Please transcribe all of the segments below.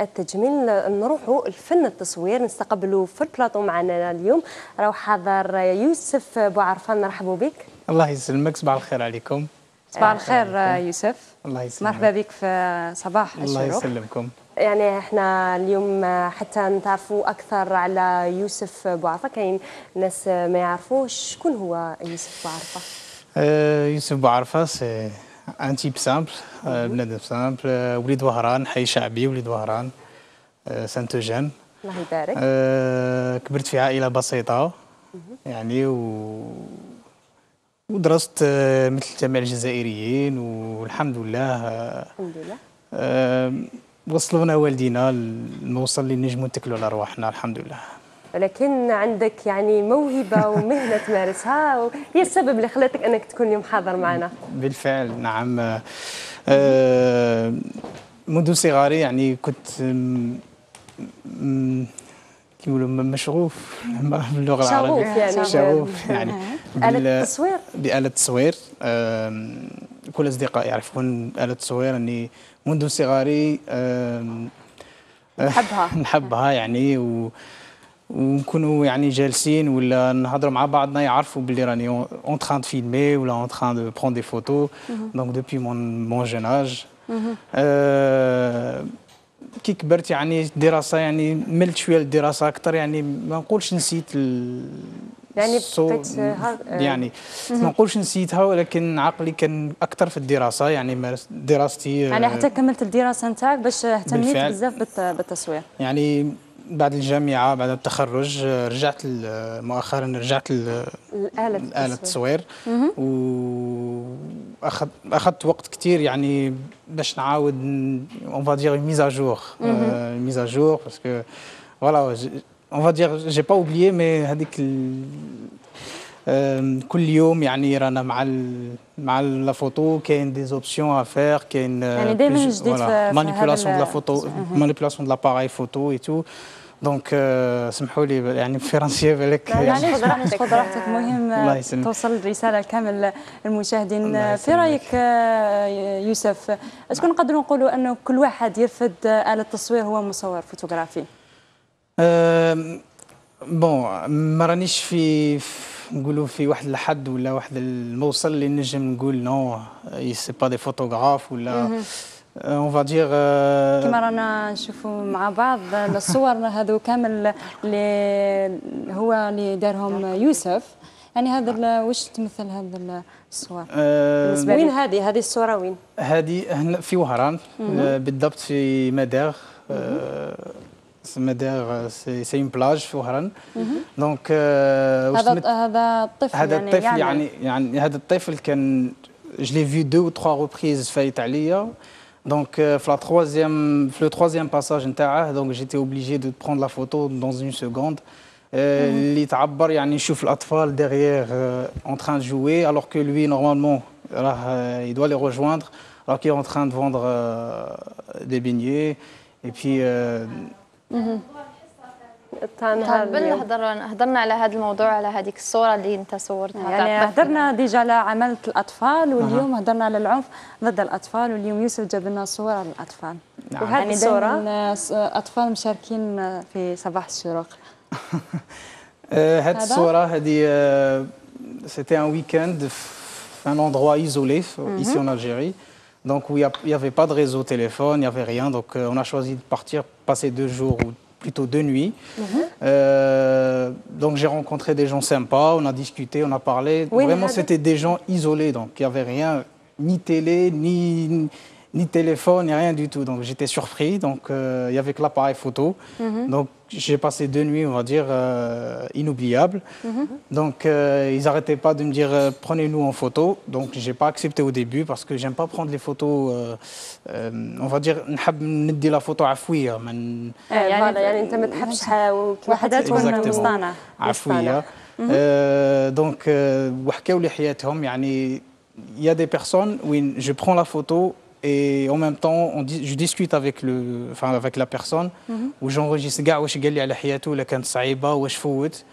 التجميل نروحوا لفن التصوير. نستقبلوا في البلاطو معنا اليوم راهو حاضر يوسف بوعرفان، نرحبوا بك. الله يسلمك، صباح الخير عليكم. صباح الخير يوسف. الله يسلمك، مرحبا بك في صباح الشروق. الله يسلمكم. يعني احنا اليوم حتى نتعرفوا اكثر على يوسف بوعرفه، كاين ناس ما يعرفوش شكون هو يوسف بوعرفه. يوسف بوعرفه سي ان تيب سامبل، بنادم سامبل، وليد وهران، حي شعبي وليد وهران، سانت اوجين. الله يبارك. كبرت في عائله بسيطه يعني ودرست مثل جميع الجزائريين، والحمد لله الحمد لله وصلونا والدينا الموصل اللي نجموا نتكلوا على ارواحنا الحمد لله. ولكن عندك يعني موهبه ومهنه تمارسها، وهي السبب اللي خلاتك انك تكون اليوم حاضر معنا. بالفعل نعم. منذ صغري يعني كنت كيقولوا مشغوف باللغه العربيه، يعني شغوف يعني بآلة التصوير. بآلة التصوير. كل اصدقائي يعرفون آلة التصوير اني منذ صغري نحبها يعني ونكونوا يعني جالسين ولا نهضروا مع بعضنا يعرفوا باللي راني اون تران دو فيلمي ولا اون تران دو برون دي فوتو. دونك دوبوي مون جون اج كي كبرت يعني الدراسه يعني ملت شويه للدراسه اكثر، يعني ما نقولش نسيت يعني يعني ما نقولش نسيتها، ولكن عقلي كان اكثر في الدراسه. يعني دراستي يعني حتى كملت الدراسه نتاعك باش اهتميت بزاف بالتصوير. يعني بعد الجامعه بعد التخرج رجعت مؤخرا رجعت لآلة التصوير، واخذت وقت كثير يعني باش نعاود اون فا دير ميزاجور باسكو فوالا اون فا دير جي با اوبليي مي هذيك كل يوم يعني رانا مع لا فوتو كاين دي زوبسيون افير، كاين يعني دائما جديد في مانيبيولاسيون دو لا فوتو، مانيبيولاسيون دو لاباراي فوتو اي تو. دونك سمحوا لي يعني الفرنسيه بالك يعني خذ راحتك، مهم توصل الرساله لكامل المشاهدين. في رايك يوسف، اسكو نقدروا نقولوا انه كل واحد يرفد آلة التصوير هو مصور فوتوغرافي؟ بون ما رانيش في نقولوا في واحد الحد ولا واحد الموصل اللي نجم نقول نو سي با دي فوتوغراف ولا اون فا دير كما رانا نشوفوا مع بعض الصور هذو كامل اللي هو اللي دارهم يوسف. يعني هذا واش تمثل هذا الصور؟ وين هذه الصوره وين؟ هذه هنا في وهران، بالضبط في مداغ. مداغ سي اون بلاج في وهران. دونك هذا الطفل، هذا الطفل يعني هذا الطفل كان جلي في 2 و 3 ريبريز فايت عليا. دونك في لو troisième باساج نتاعه دونك جيتي اوبليجي دو بروند لا فوتو دون اون سكوند اللي تعبر يعني نشوف الاطفال ديغيير اون تران دو جوي الوغ كو لوي نورمالمون راه يدوا لي ريجويندر راه كي اون تران دو فوندر دي بينيي اي بي هضرنا على هذا الموضوع، على هذيك الصوره اللي انت صورتها. يعني هضرنا ديجا على عماله الاطفال، واليوم هضرنا على العنف ضد الاطفال، واليوم يوسف جاب لنا صور للاطفال. وهذه الصوره اطفال مشاركين في صباح الشروق. هذه الصوره هذه سيتي ان ويكاند في ان اندروا ايزولي ici en Algérie. Donc où il y avait pas de réseau téléphone, il y avait rien. Donc on a choisi de partir passer 2 jours ou plutôt 2 nuits. Donc j'ai rencontré des gens sympas, on a discuté, on a parlé. Oui, vraiment c'était des gens isolés, donc il n'y avait rien, ni télé, ni téléphone, ni rien du tout. Donc j'étais surpris, donc il y avait que l'appareil photo. Donc j'ai passé 2 nuits, on va dire, inoubliables. Donc ils n'arrêtaient pas de me dire prenez-nous en photo. Donc j'ai pas accepté au début parce que j'aime pas prendre les photos, on va dire نحب ندي لا فوتو عفويه يعني انت ما تحبش وحدات تكون مصطنعه عفويه. دونك وحكاو لي حياتهم يعني il y a des personnes où je prends la photo et en même temps je discute avec la personne où j'enregistre كاع واش قال لي على حياته ولا كانت صعيبه واش فوت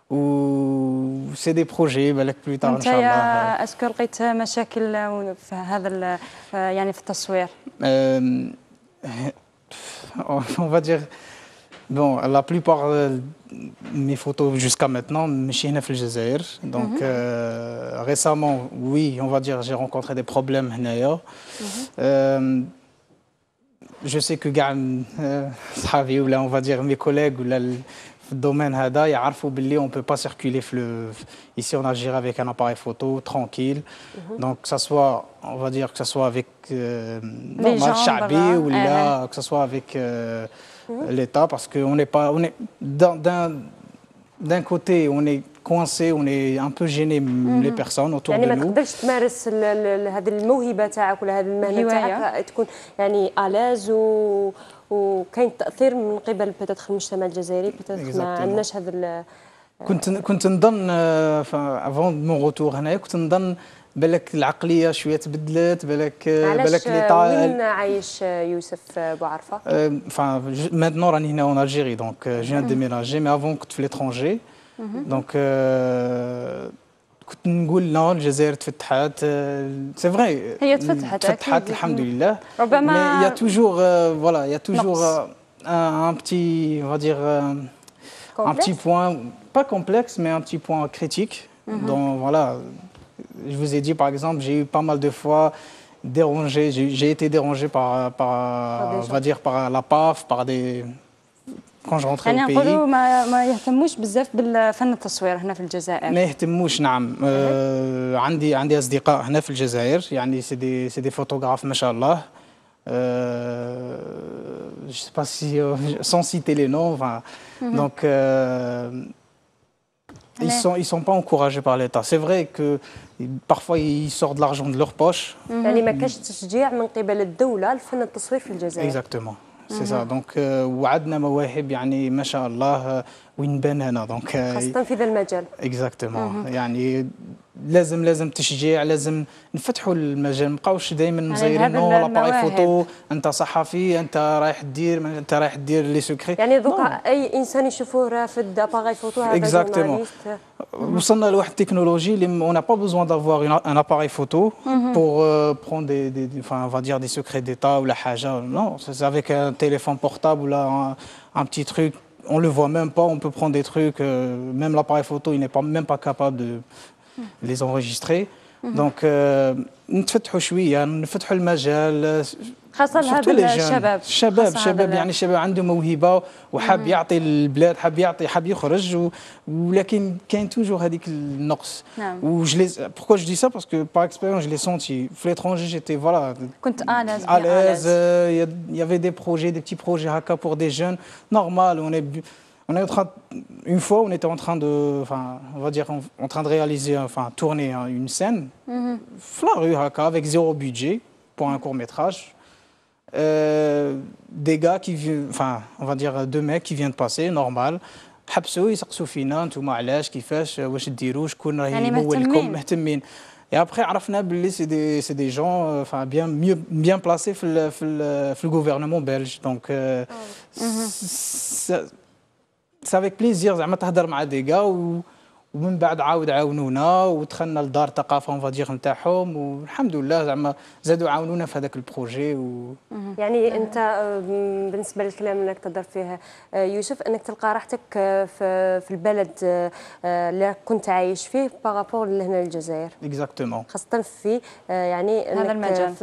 و سي دي بروجي بالك بلو تار ان شاء الله. اسكو لقيت مشاكل في هذا يعني في التصوير؟ on va dire, bon, la plupart de mes photos jusqu'à maintenant, je suis au Jazair. Donc récemment, oui, on va dire, j'ai rencontré des problèmes. Je sais que on va dire mes collègues في الدومين هذا يعرفوا باللي on peut pas circuler ici en Algérie avec un appareil photo tranquille. Donc que ça soit, on va dire que ça soit avec normal chabi ou là que ça soit avec l'État parce que on est d'un côté on est coincé, on est un peu gêné les personnes autour de nous. يعني ما تقدرش تمارس هذه الموهبة تاعك ولا هذه المهنة تاعك تكون يعني آلاز وكاين تأثير من قبل بتاتخ المجتمع الجزائري بتاتخ ما عندناش هذا كنت نظن افون مون روتور هنايا كنت نظن بالك العقليه شويه تبدلت بالك وين عايش يوسف بوعرفه؟ maintenant راني هنا en Algérie donc je viens de déménager mais avant كنت في l'étranger donc كنت نقول لا الجزائر تفتحت سي فري هي تفتحت الحمد لله ربما mais il y a toujours voilà il y a toujours un petit on va dire un petit point pas complexe mais un petit point critique donc voilà je vous ai dit par exemple j'ai eu pas mal de fois dérangé j'ai été dérangé par on va dire par la PAF par des quand je rentrais au pays. يعني نقولوا ما يهتموش بزاف بالفن التصوير هنا في الجزائر. ما يهتموش نعم. عندي أصدقاء هنا في الجزائر يعني سي دي فوتوغراف ما شاء الله. Je sais pas si sans citer les noms. Donc ils sont pas encouragés par l'État. C'est vrai que parfois ils sortent de l'argent de leur poche. يعني ما كاش تشجيع من قبل الدولة لفن التصوير في الجزائر. Exactement. C'est ça. Donc وعدنا مواهب يعني ما شاء الله وين بان هنا دونك خاصة في ذا المجال. Exactement. يعني لازم تشجيع لازم نفتحوا المجال ما نبقاوش دائما مزيرين لاباري فوتو انت صحفي انت رايح دير لي سكري يعني دوكا اي انسان يشوفوه رافد اباري فوتو هذا جورناليست وصلنا لواحد التكنولوجي اللي on n'a pas besoin d'avoir un appareil photo pour prendre enfin on va dire des secrets d'état ou la haja non c'est avec un téléphone portable ou là un petit truc on le voit même pas on peut prendre des trucs même l'appareil photo il n'est même pas capable de les enregistrer donc نتفتحوا شويه نفتحوا المجال خاصة لهذا الشباب يعني شباب عنده موهبه وحاب يعطي البلاد حاب يخرج ولكن كاين توجور هذيك النقص و pourquoi je dis ça parce que par expérience je l'ai senti في l'étranger j'étais voilà كنت à l'aise il y avait des projets des petits projets haka pour des jeunes normal on est en train, une fois, on était en train de, enfin, on va dire, en train de réaliser, enfin, tourner une scène, la rue Haka, avec zéro budget pour un court métrage. Des gars qui viennent, enfin, on va dire deux mecs qui viennent de passer, normal. حبسوا يسقسوا فينا انتوما علاش كيفاش واش ديروا شكون راه يمولكم مهتمين. Et après عرفنا باللي c'est des gens enfin bien placés في le gouvernement belge. Donc c'est avec plaisir زعما تهضر مع دي غا ومن بعد عاونونا ودخلنا لدار الثقافه اون فادير نتاعهم والحمد لله زعما زادوا عاونونا في هذاك البروجي يعني انت بالنسبه للكلام اللي تهضر فيه يوسف انك تلقى راحتك في البلد اللي كنت عايش فيه بارابور لهنا للجزائر اكزاكتومون خاصه في يعني هذا المجال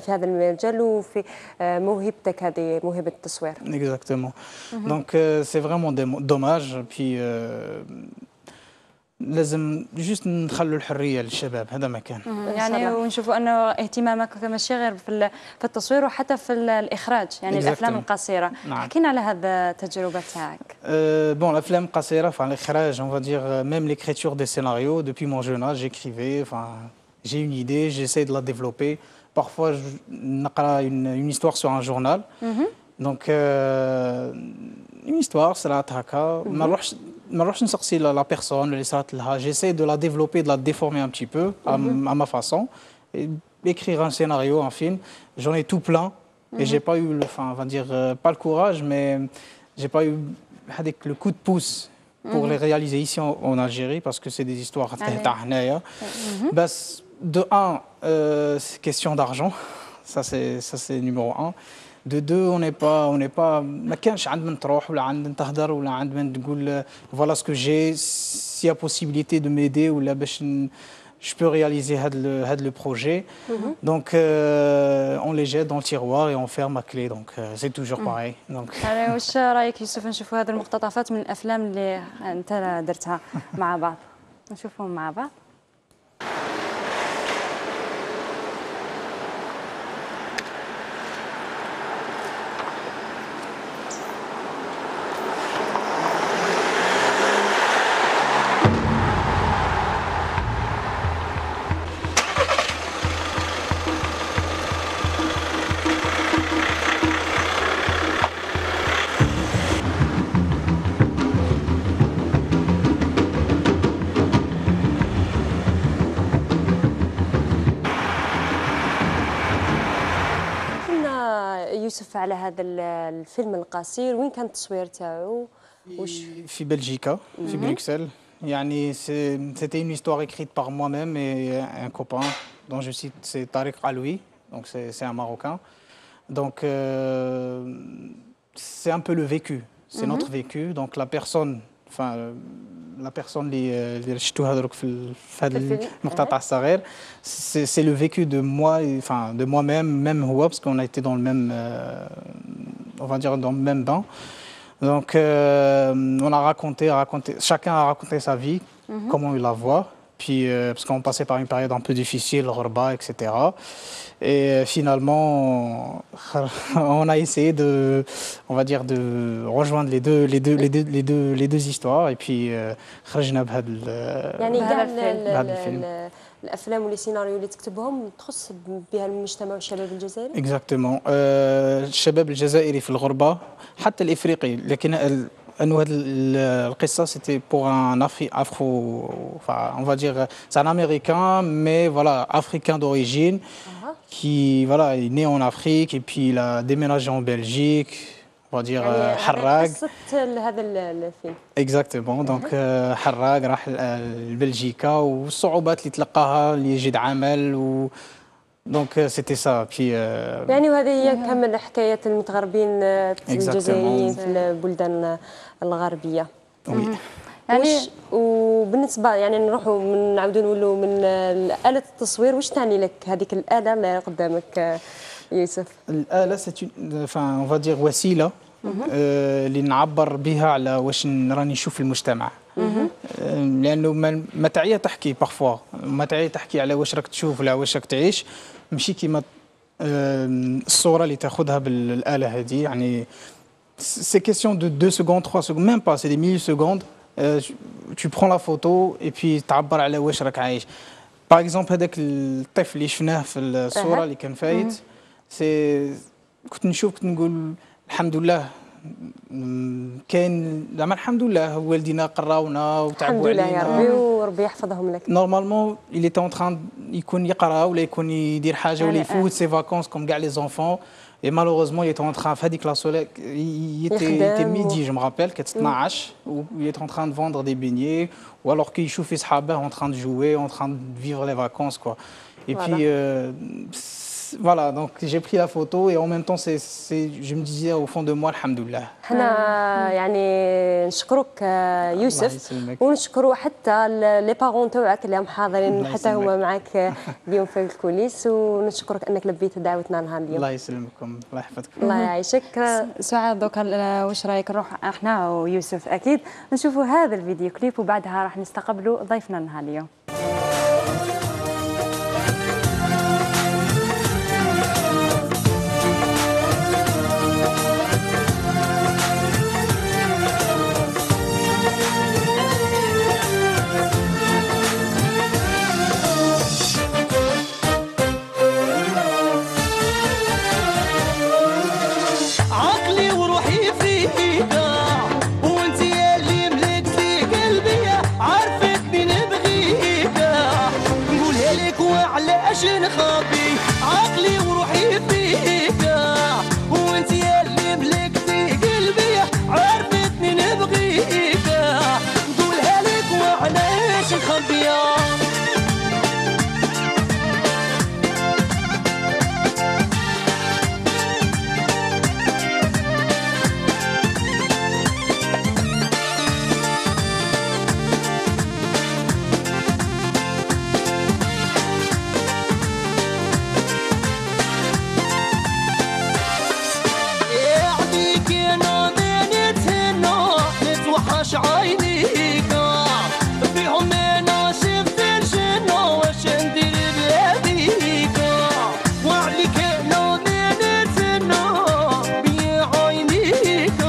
في هذا المجال وفي موهبتك هذه موهبه التصوير اكزاكتومون دونك سي فريمون دوماج بي لازم جوست نخلوا الحريه للشباب هذا ما كان يعني ونشوفوا انه اهتمامك ماشي غير في التصوير وحتى في الاخراج يعني الافلام القصيره حكينا على هذا التجربه تاعك bon الافلام القصيره enfin الاخراج on va dire même l'écriture des scénarios depuis mon jeune âge j'écrivais enfin j'ai une idée j'essaie de la développer parfois نقرا une histoire sur un journal donc une histoire صرات هكا ما نروحش نسقسي لا بيرسون اللي صارت لها j'essaie de la développer de la déformer un petit peu à ma façon et écrire un scénario un film j'en ai tout plein et j'ai pas eu enfin on va dire pas le courage mais j'ai pas eu هذيك le coup de pouce pour les réaliser ici en Algérie parce que c'est des histoires تاع هنايا بس de un c'est question d'argent ça c'est numéro un De deux, on n'est pas ما كانش عند من تروح ولا عند من تهدر ولا عند من تقول voilà ce que j'ai, s'il y a possibilité de m'aider ولا باش je peux réaliser le projet. Donc, on les jette dans le tiroir et on ferme à clé. Donc, c'est toujours pareil. Donc. واش رايك يوسف نشوفوا هذه المقتطفات من الافلام اللي انت درتها مع بعض؟ نشوفهم مع بعض. يوسف على هذا الفيلم القصير وين كان التصوير تاعو؟ في بلجيكا في بروكسل. يعني c'était une histoire écrite par moi-même et un copain dont je cite, c'est Tariq Aloui, donc c'est un Marocain. Donc c'est un peu le vécu, c'est notre vécu. Donc la personne اللي شفتوها درك في هذا المقتطع الصغير c'est le vécu de moi, enfin de moi-même, même هو, parce qu'on a été dans le même on va dire dans le même bain. Donc on a raconté, chacun a raconté sa vie, comment il la voit. Puis parce qu'on passait par une période un peu difficile, Ghorba, etc. Et finalement, on a essayé on va dire de rejoindre les deux histoires. Et puis, خرجنا بهذا الفيلم. الافلام والسيناريو اللي تكتبهم تخص بها المجتمع والشباب الجزائري. Exactement. الشباب الجزائري في الغربة حتى الافريقي، لكن انه هذه القصه c'était pour un enfin on va dire c'est un américain mais voilà africain d'origine qui voilà est né en Afrique et puis il a déménagé en Belgique, on va dire حراق. قصه هذا الفيلم. Exactement. Donc حراق راح لبلجيكا والصعوبات اللي تلقاها اللي يجد عمل دونك سيتي سا بي يعني وهذه هي كامل حكايه المتغربين الجزائريين في البلدان الغربيه. يعني وبالنسبه يعني نروحوا نعاودوا نولوا من آلة التصوير، واش تعني لك هذيك الآلة اللي قدامك يوسف؟ الآلة enfin on va dire وسيله اللي نعبر بها على واش راني نشوف في المجتمع. لانه ما تعيا تحكي بارفوا، ما تعيا تحكي على واش راك تشوف ولا واش راك تعيش، ماشي كيما الصوره اللي تاخذها بالاله هذه. يعني سي كيسيون دو 2 secondes 3 secondes même pas, c'est des millisecondes. Tu prends la photo et puis تعبر على واش راك عايش. باغ اكزومبل هذاك الطفل اللي شفناه في الصوره اللي كان فايت، سي كنت نشوف كنت نقول الحمد لله كاين زعما الحمد لله والدينا قراونا وتعبوا علينا الحمد لله يا ربي وربي يحفظهم لك. نورمالمون il était en train يكون يقرا ولا يكون يدير حاجه ولا يفوت سي فاكونس كوم كاع لي زونفون. Et malheureusement, il était en train, Fadik la soleil, il était midi, je me rappelle, qu'il était 12, où il était en train de vendre des beignets, ou alors qu'il chauffait Sahaba en train de jouer, en train de vivre les vacances, quoi. Et voilà. Puis, voilà, donc j'ai pris la photo et en même temps, je me disais au fond de moi, alhamdoulilah. حنا يعني نشكرك يوسف، ونشكروا حتى لي بارون تاعك اللي هم حاضرين حتى هما معك اليوم في الكوليس، ونشكرك انك لبيت دعوتنا نهار اليوم. الله يسلمكم، الله يحفظكم. الله يعيشك. سعاد دوكا واش رايك نروح احنا ويوسف اكيد نشوفوا هذا الفيديو كليب وبعدها راح نستقبلوا ضيفنا نهار اليوم. وانت يا اللي ملكتي قلبي عارفك بنبغي عاش عينيك فيهم انا شفت الجنة واش ندير بلا بيك وعليك انا ما نتسنى بيا عينيك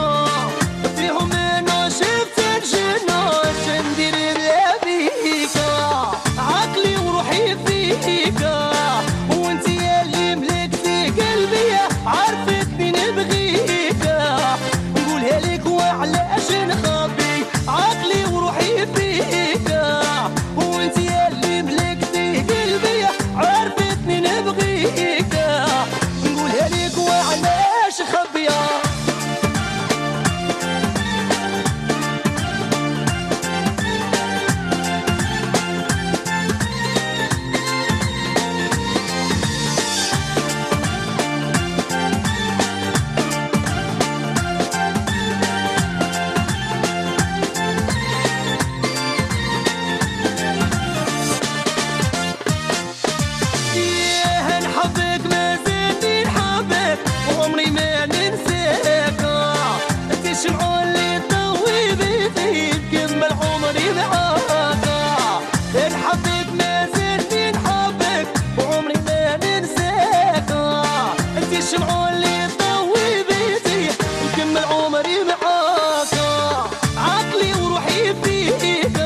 فيهم انا شفت الجنة واش ندير بلا بيك عقلي وروحي فيك وانت يا اللي ملكتي قلبي عرفتني نبغيك نقولها لك وعلاش نخبي عقلي وروحي فيك وانت يا اللي ملكتي قلبي عرفتني نبغيك نقولها لك وعلاش خبيه الشمعة اللي تضوي بيتي تكمل عمري معاك نحبك ما زلت نحبك وعمري ما ننساك انت الشمعة اللي تضوي بيتي تكمل عمري معاك عقلي وروحي فيك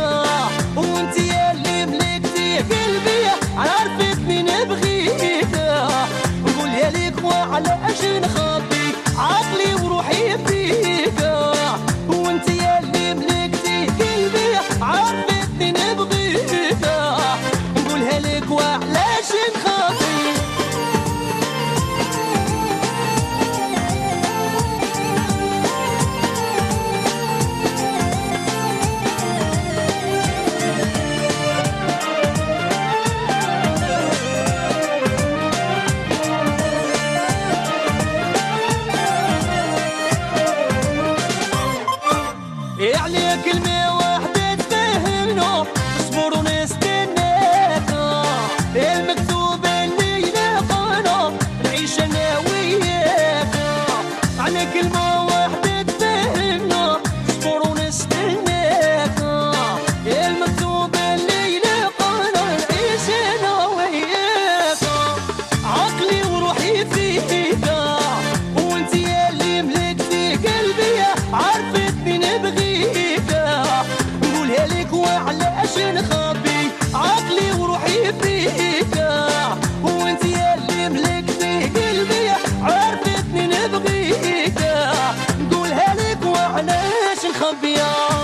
وانت يا اللي ملكتي قلبي عرفتني نبغيك نقولها لك وعلاش نخبي عقلي وروحي فيك وانت يا اللي ملكتي قلبي عرفتني نبغيك نقولها لك وعلاش نخبي عليك كلمة واحدة تفهمنا اصبر ونستناك المكتوب اللي لقانا نعيش انا وياك عليك كلمة واحدة تفهمنا اصبر ونستناك المكتوب اللي لقانا نعيش انا وياك عقلي وروحي فيك وانت يا اللي ملكتي قلبي عرفتني نبغيك نقولها لك وعلاش نخبي عقلي وروحي فيك وانت يا اللي ملكتي قلبي عرفتني نبغيك نقولها لك وعلاش نخبيها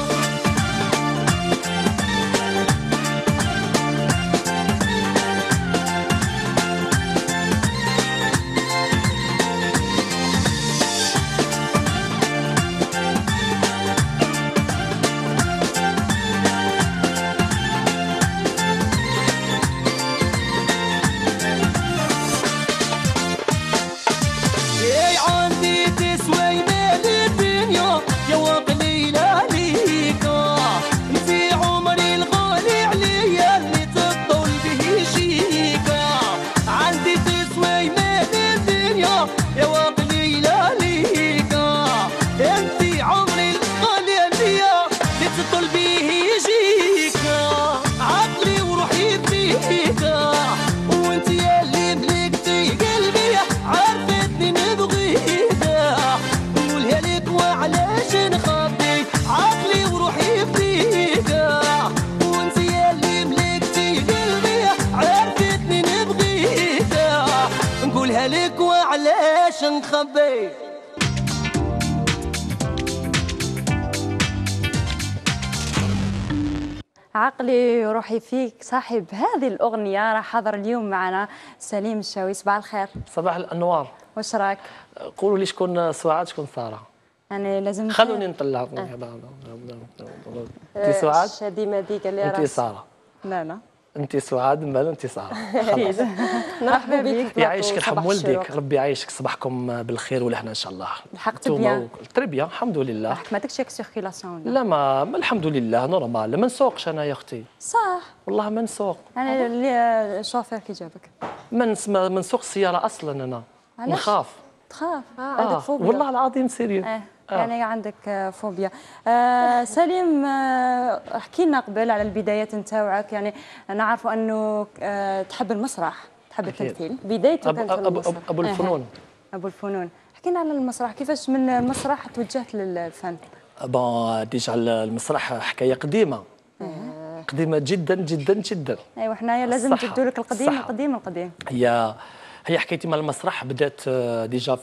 لك وعلاش نخبي عقلي وروحي فيك صاحب هذه الأغنية راح حضر اليوم معنا سليم الشاوي. صباح الخير. صباح الأنوار. واش راك؟ قولوا لي شكون سعاد شكون سارة؟ يعني لازم خلوني نطلع. انت سعاد؟ ديما ديك اللي انت سارة. لا انت سعاد مال انت سارة. مرحبا بك. يعيشك يرحم والديك ربي يعيشك صباحكم بالخير والهنا ان شاء الله. لحقت بيان؟ تري بيان الحمد لله. حكمتكش ياك سيركيلاسيون؟ لا ما الحمد لله نورمال. ما نسوقش انا يا اختي. صح والله ما نسوق. انا الشوفير كي جابك؟ ما نسوق السيارة اصلا انا. نخاف. تخاف؟ عندك فوبيا؟ والله العظيم سيريو. يعني عندك فوبيا. سليم، احكي لنا قبل على البدايات نتاوعك. يعني نعرفوا انه تحب المسرح، تحب التمثيل. بدايته كانت المسرح. ابو الفنون. ابو الفنون. احكي لنا على المسرح، كيفاش من المسرح توجهت للفن؟ بون ديجا المسرح حكايه قديمه، قديمه جدا جدا جدا. ايوا حنايا لازم نجدوا لك القديم القديم القديم. هي حكايتي مع المسرح بدات ديجا